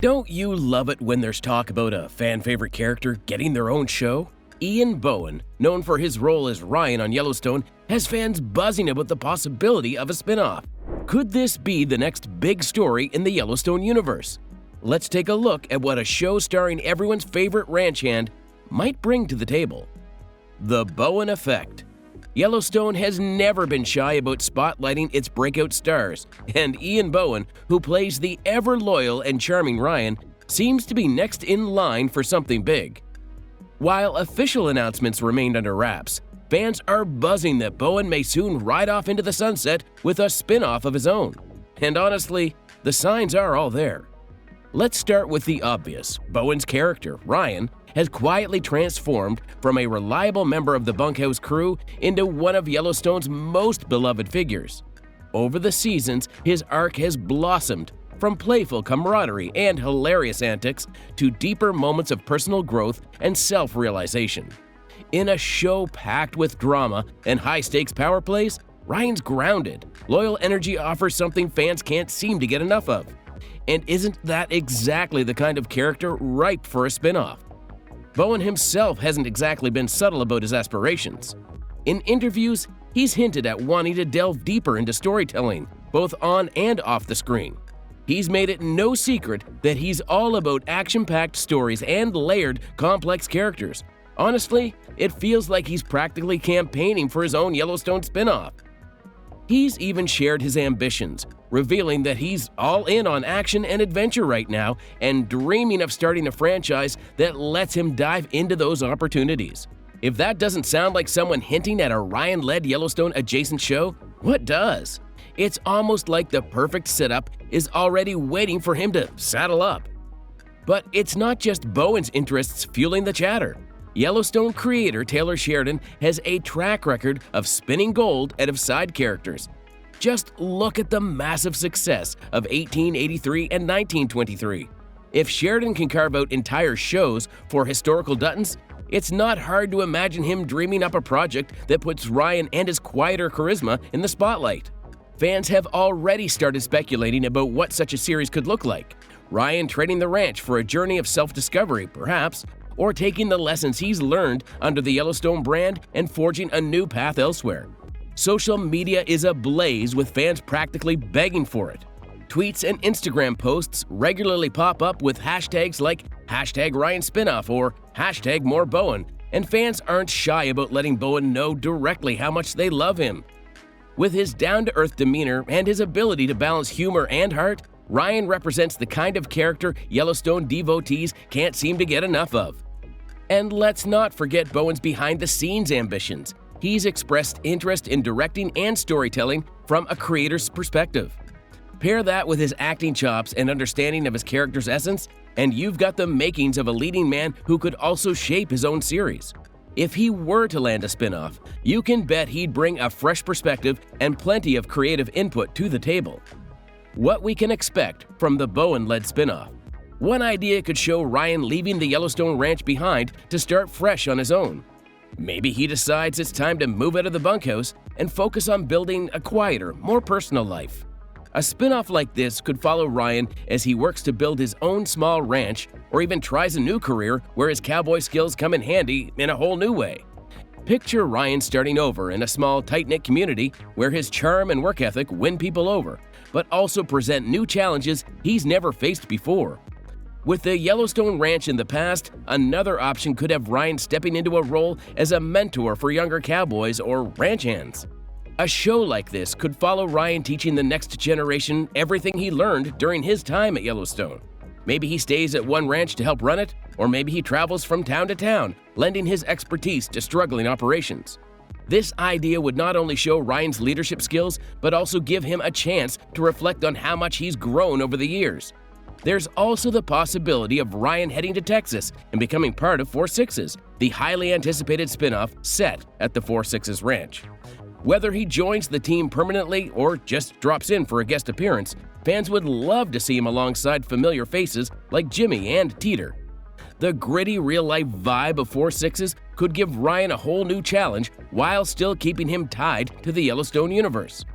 Don't you love it when there's talk about a fan-favorite character getting their own show? Ian Bohen, known for his role as Ryan on Yellowstone, has fans buzzing about the possibility of a spin-off. Could this be the next big story in the Yellowstone universe? Let's take a look at what a show starring everyone's favorite ranch hand might bring to the table. The Bohen Effect. Yellowstone has never been shy about spotlighting its breakout stars, and Ian Bohen, who plays the ever-loyal and charming Ryan, seems to be next in line for something big. While official announcements remained under wraps, fans are buzzing that Bohen may soon ride off into the sunset with a spin-off of his own. And honestly, the signs are all there. Let's start with the obvious. Bohen's character, Ryan, has quietly transformed from a reliable member of the bunkhouse crew into one of Yellowstone's most beloved figures. Over the seasons, his arc has blossomed, from playful camaraderie and hilarious antics to deeper moments of personal growth and self-realization. In a show packed with drama and high-stakes power plays, Ryan's grounded, loyal energy offers something fans can't seem to get enough of. And isn't that exactly the kind of character ripe for a spin-off? Bohen himself hasn't exactly been subtle about his aspirations. In interviews, he's hinted at wanting to delve deeper into storytelling, both on and off the screen. He's made it no secret that he's all about action-packed stories and layered, complex characters. Honestly, it feels like he's practically campaigning for his own Yellowstone spin-off. He's even shared his ambitions, revealing that he's all in on action and adventure right now and dreaming of starting a franchise that lets him dive into those opportunities. If that doesn't sound like someone hinting at a Ryan-led Yellowstone-adjacent show, what does? It's almost like the perfect setup is already waiting for him to saddle up. But it's not just Bohen's interests fueling the chatter. Yellowstone creator Taylor Sheridan has a track record of spinning gold out of side characters. Just look at the massive success of 1883 and 1923. If Sheridan can carve out entire shows for historical Duttons, it's not hard to imagine him dreaming up a project that puts Ryan and his quieter charisma in the spotlight. Fans have already started speculating about what such a series could look like. Ryan trading the ranch for a journey of self-discovery, perhaps, or taking the lessons he's learned under the Yellowstone brand and forging a new path elsewhere. Social media is ablaze with fans practically begging for it. Tweets and Instagram posts regularly pop up with hashtags like #RyanSpinoff or #MoreBohen, and fans aren't shy about letting Bohen know directly how much they love him. With his down-to-earth demeanor and his ability to balance humor and heart, Ryan represents the kind of character Yellowstone devotees can't seem to get enough of. And let's not forget Bohen's behind-the-scenes ambitions. He's expressed interest in directing and storytelling from a creator's perspective. Pair that with his acting chops and understanding of his character's essence, and you've got the makings of a leading man who could also shape his own series. If he were to land a spin-off, you can bet he'd bring a fresh perspective and plenty of creative input to the table. What we can expect from the Bohen-led spin-off. One idea could show Ryan leaving the Yellowstone ranch behind to start fresh on his own. Maybe he decides it's time to move out of the bunkhouse and focus on building a quieter, more personal life. A spin-off like this could follow Ryan as he works to build his own small ranch or even tries a new career where his cowboy skills come in handy in a whole new way. Picture Ryan starting over in a small, tight-knit community where his charm and work ethic win people over, but also present new challenges he's never faced before. With the Yellowstone Ranch in the past, another option could have Ryan stepping into a role as a mentor for younger cowboys or ranch hands. A show like this could follow Ryan teaching the next generation everything he learned during his time at Yellowstone. Maybe he stays at one ranch to help run it, or maybe he travels from town to town, lending his expertise to struggling operations. This idea would not only show Ryan's leadership skills, but also give him a chance to reflect on how much he's grown over the years. There's also the possibility of Ryan heading to Texas and becoming part of 4-6's, the highly anticipated spin-off set at the 4-6's ranch. Whether he joins the team permanently or just drops in for a guest appearance, fans would love to see him alongside familiar faces like Jimmy and Teeter. The gritty real-life vibe of 4-6's could give Ryan a whole new challenge while still keeping him tied to the Yellowstone universe.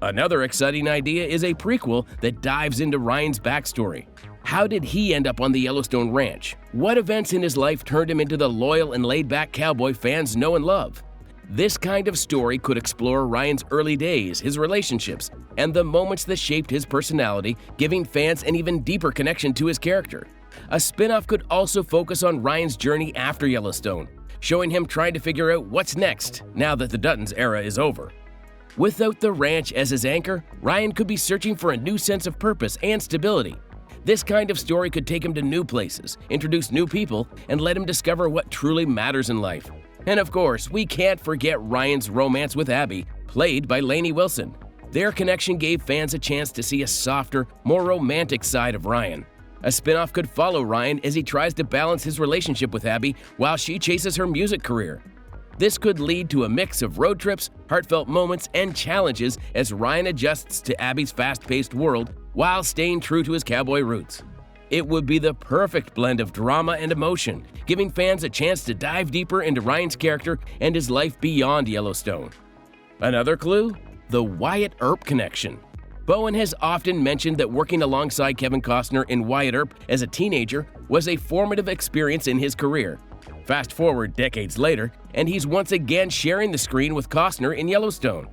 Another exciting idea is a prequel that dives into Ryan's backstory. How did he end up on the Yellowstone Ranch? What events in his life turned him into the loyal and laid-back cowboy fans know and love? This kind of story could explore Ryan's early days, his relationships, and the moments that shaped his personality, giving fans an even deeper connection to his character. A spin-off could also focus on Ryan's journey after Yellowstone, showing him trying to figure out what's next now that the Duttons era is over. Without the ranch as his anchor, Ryan could be searching for a new sense of purpose and stability. This kind of story could take him to new places, introduce new people, and let him discover what truly matters in life. And of course, we can't forget Ryan's romance with Abby, played by Lainey Wilson. Their connection gave fans a chance to see a softer, more romantic side of Ryan. A spin-off could follow Ryan as he tries to balance his relationship with Abby while she chases her music career. This could lead to a mix of road trips, heartfelt moments, and challenges as Ryan adjusts to Abby's fast-paced world while staying true to his cowboy roots. It would be the perfect blend of drama and emotion, giving fans a chance to dive deeper into Ryan's character and his life beyond Yellowstone. Another clue? The Wyatt Earp connection. Bohen has often mentioned that working alongside Kevin Costner in Wyatt Earp as a teenager was a formative experience in his career. Fast forward decades later, and he's once again sharing the screen with Costner in Yellowstone.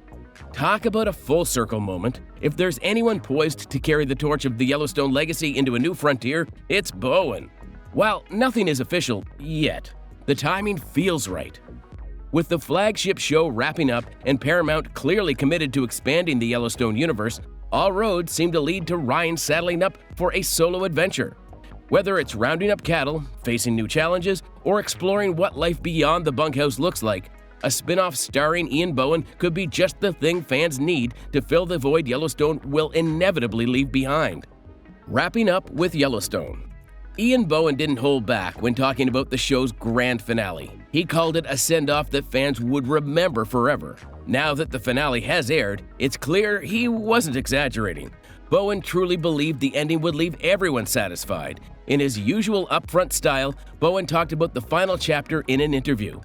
Talk about a full circle moment. If there's anyone poised to carry the torch of the Yellowstone legacy into a new frontier, it's Bohen. While nothing is official yet, the timing feels right. With the flagship show wrapping up and Paramount clearly committed to expanding the Yellowstone universe, all roads seem to lead to Ryan saddling up for a solo adventure. Whether it's rounding up cattle, facing new challenges, or exploring what life beyond the bunkhouse looks like, a spin-off starring Ian Bohen could be just the thing fans need to fill the void Yellowstone will inevitably leave behind. Wrapping up with Yellowstone. Ian Bohen didn't hold back when talking about the show's grand finale. He called it a send-off that fans would remember forever. Now that the finale has aired, it's clear he wasn't exaggerating. Bohen truly believed the ending would leave everyone satisfied. In his usual upfront style, Bohen talked about the final chapter in an interview.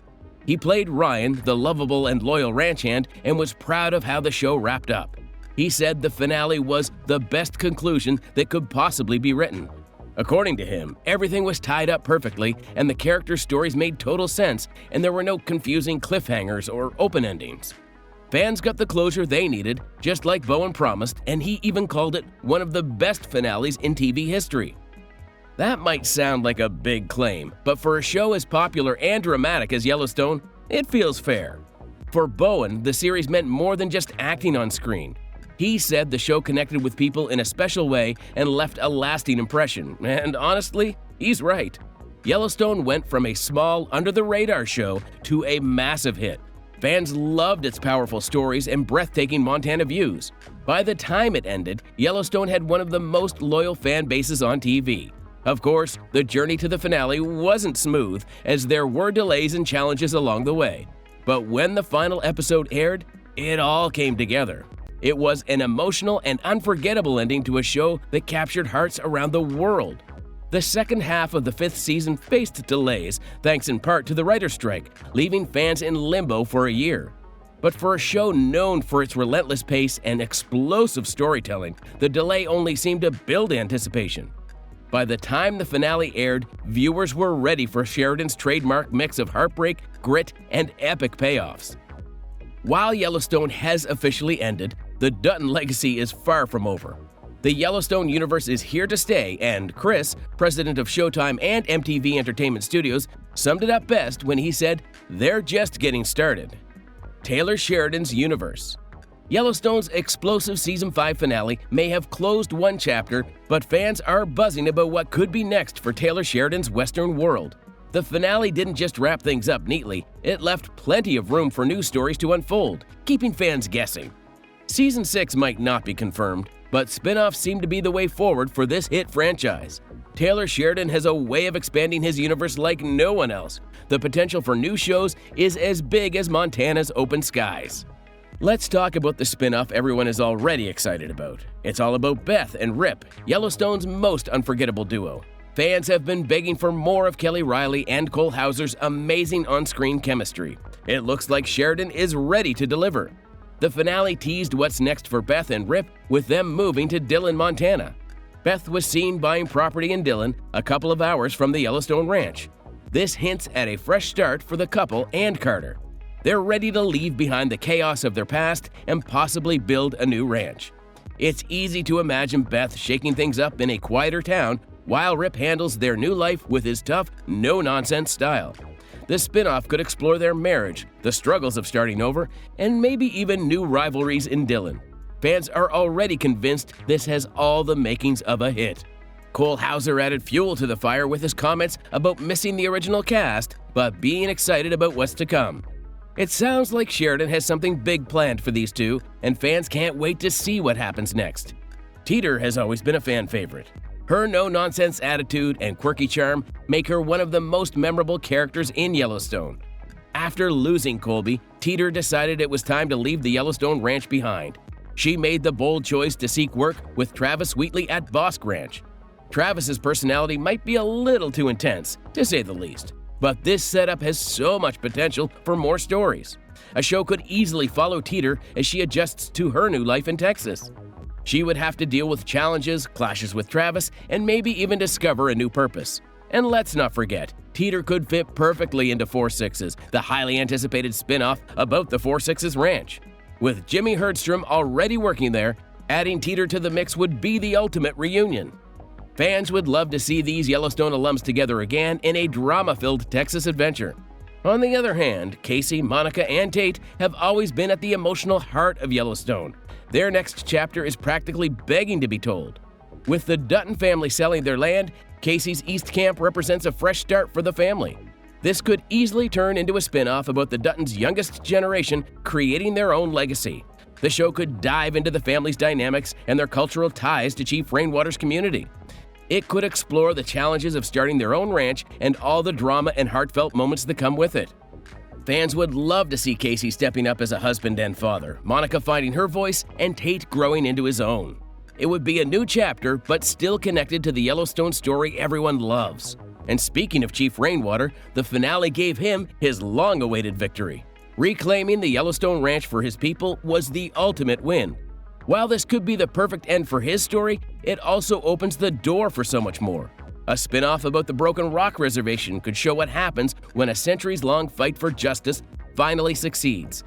He played Ryan, the lovable and loyal ranch hand, and was proud of how the show wrapped up. He said the finale was the best conclusion that could possibly be written. According to him, everything was tied up perfectly, and the character stories made total sense, and there were no confusing cliffhangers or open endings. Fans got the closure they needed, just like Bohen promised, and he even called it one of the best finales in TV history. That might sound like a big claim, but for a show as popular and dramatic as Yellowstone, it feels fair. For Bohen, the series meant more than just acting on screen. He said the show connected with people in a special way and left a lasting impression, and honestly, he's right. Yellowstone went from a small, under-the-radar show to a massive hit. Fans loved its powerful stories and breathtaking Montana views. By the time it ended, Yellowstone had one of the most loyal fan bases on TV. Of course, the journey to the finale wasn't smooth, as there were delays and challenges along the way. But when the final episode aired, it all came together. It was an emotional and unforgettable ending to a show that captured hearts around the world. The second half of the 5th season faced delays, thanks in part to the writer's strike, leaving fans in limbo for a year. But for a show known for its relentless pace and explosive storytelling, the delay only seemed to build anticipation. By the time the finale aired, viewers were ready for Sheridan's trademark mix of heartbreak, grit, and epic payoffs. While Yellowstone has officially ended, the Dutton legacy is far from over. The Yellowstone universe is here to stay, and Chris, president of Showtime and MTV Entertainment Studios, summed it up best when he said, "They're just getting started." Taylor Sheridan's universe. Yellowstone's explosive Season 5 finale may have closed one chapter, but fans are buzzing about what could be next for Taylor Sheridan's Western world. The finale didn't just wrap things up neatly, it left plenty of room for new stories to unfold, keeping fans guessing. Season 6 might not be confirmed, but spin-offs seem to be the way forward for this hit franchise. Taylor Sheridan has a way of expanding his universe like no one else. The potential for new shows is as big as Montana's open skies. Let's talk about the spin-off everyone is already excited about. It's all about Beth and Rip, Yellowstone's most unforgettable duo. Fans have been begging for more of Kelly Riley and Cole Hauser's amazing on-screen chemistry. It looks like Sheridan is ready to deliver. The finale teased what's next for Beth and Rip, with them moving to Dillon, Montana. Beth was seen buying property in Dillon, a couple of hours from the Yellowstone Ranch. This hints at a fresh start for the couple and Carter. They're ready to leave behind the chaos of their past and possibly build a new ranch. It's easy to imagine Beth shaking things up in a quieter town while Rip handles their new life with his tough, no-nonsense style. The spin-off could explore their marriage, the struggles of starting over, and maybe even new rivalries in Dillon. Fans are already convinced this has all the makings of a hit. Cole Hauser added fuel to the fire with his comments about missing the original cast, but being excited about what's to come. It sounds like Sheridan has something big planned for these two, and fans can't wait to see what happens next. Teeter has always been a fan favorite. Her no-nonsense attitude and quirky charm make her one of the most memorable characters in Yellowstone. After losing Colby, Teeter decided it was time to leave the Yellowstone Ranch behind. She made the bold choice to seek work with Travis Wheatley at Bosk Ranch. Travis's personality might be a little too intense, to say the least, but this setup has so much potential for more stories. A show could easily follow Teeter as she adjusts to her new life in Texas. She would have to deal with challenges, clashes with Travis, and maybe even discover a new purpose. And let's not forget, Teeter could fit perfectly into 4-6's, the highly anticipated spin-off about the 4-6's ranch. With Jimmy Herdstrom already working there, adding Teeter to the mix would be the ultimate reunion. Fans would love to see these Yellowstone alums together again in a drama-filled Texas adventure. On the other hand, Casey, Monica, and Tate have always been at the emotional heart of Yellowstone. Their next chapter is practically begging to be told. With the Dutton family selling their land, Casey's East Camp represents a fresh start for the family. This could easily turn into a spin-off about the Duttons' youngest generation creating their own legacy. The show could dive into the family's dynamics and their cultural ties to Chief Rainwater's community. It could explore the challenges of starting their own ranch and all the drama and heartfelt moments that come with it. Fans would love to see Casey stepping up as a husband and father, Monica finding her voice, and Tate growing into his own. It would be a new chapter, but still connected to the Yellowstone story everyone loves. And speaking of Chief Rainwater, the finale gave him his long-awaited victory. Reclaiming the Yellowstone Ranch for his people was the ultimate win. While this could be the perfect end for his story, it also opens the door for so much more. A spin-off about the Broken Rock Reservation could show what happens when a centuries-long fight for justice finally succeeds.